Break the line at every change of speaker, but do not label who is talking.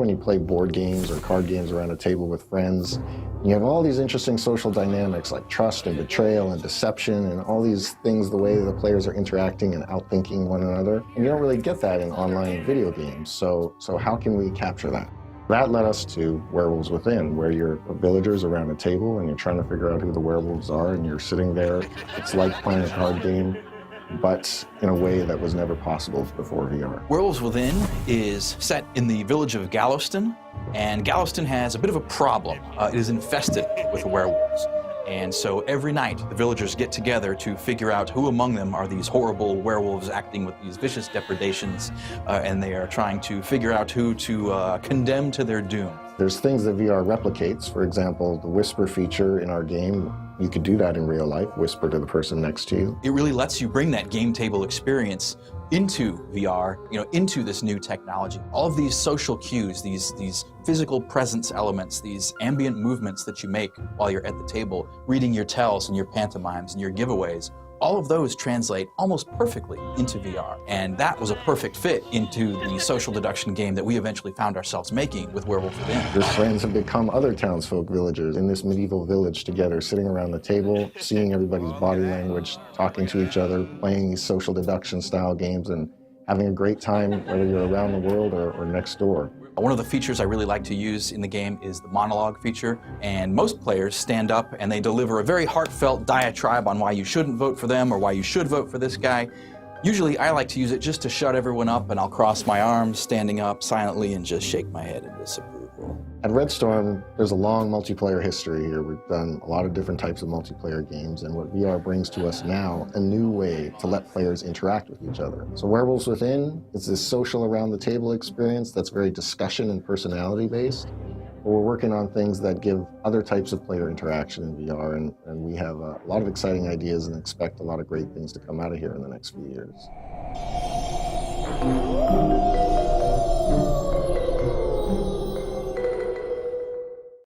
when you play board games or card games around a table with friends. You have all these interesting social dynamics like trust and betrayal and deception and all these things, the way the players are interacting and outthinking one another. And you don't really get that in online video games. So how can we capture that? That led us to Werewolves Within, where you're villagers around a table and you're trying to figure out who the werewolves are, and you're sitting there. It's like playing a card game, but in a way that was never possible before VR.
Werewolves Within is set in the village of Galveston, and Galveston has a bit of a problem. It is infested with werewolves. And so every night, the villagers get together to figure out who among them are these horrible werewolves acting with these vicious depredations, and they are trying to figure out who to condemn to their doom.
There's things that VR replicates. For example, the whisper feature in our game, you could do that in real life, whisper to the person next to you.
It really lets you bring that game table experience into VR, into this new technology. All of these social cues, these physical presence elements, these ambient movements that you make while you're at the table, reading your tells and your pantomimes and your giveaways, all of those translate almost perfectly into VR. And that was a perfect fit into the social deduction game that we eventually found ourselves making with Werewolves Within.
Your friends have become other townsfolk villagers in this medieval village together, sitting around the table, seeing everybody's body language, talking to each other, playing these social deduction style games, and having a great time, whether you're around the world or next door.
One of the features I really like to use in the game is the monologue feature, and most players stand up and they deliver a very heartfelt diatribe on why you shouldn't vote for them or why you should vote for this guy. Usually I like to use it just to shut everyone up, and I'll cross my arms, standing up silently, and just shake my head in disapproval.
At Red Storm, there's a long multiplayer history here. We've done a lot of different types of multiplayer games, and what VR brings to us now, a new way to let players interact with each other. So Werewolves Within is this social around the table experience that's very discussion and personality based. But we're working on things that give other types of player interaction in VR, and we have a lot of exciting ideas and expect a lot of great things to come out of here in the next few years.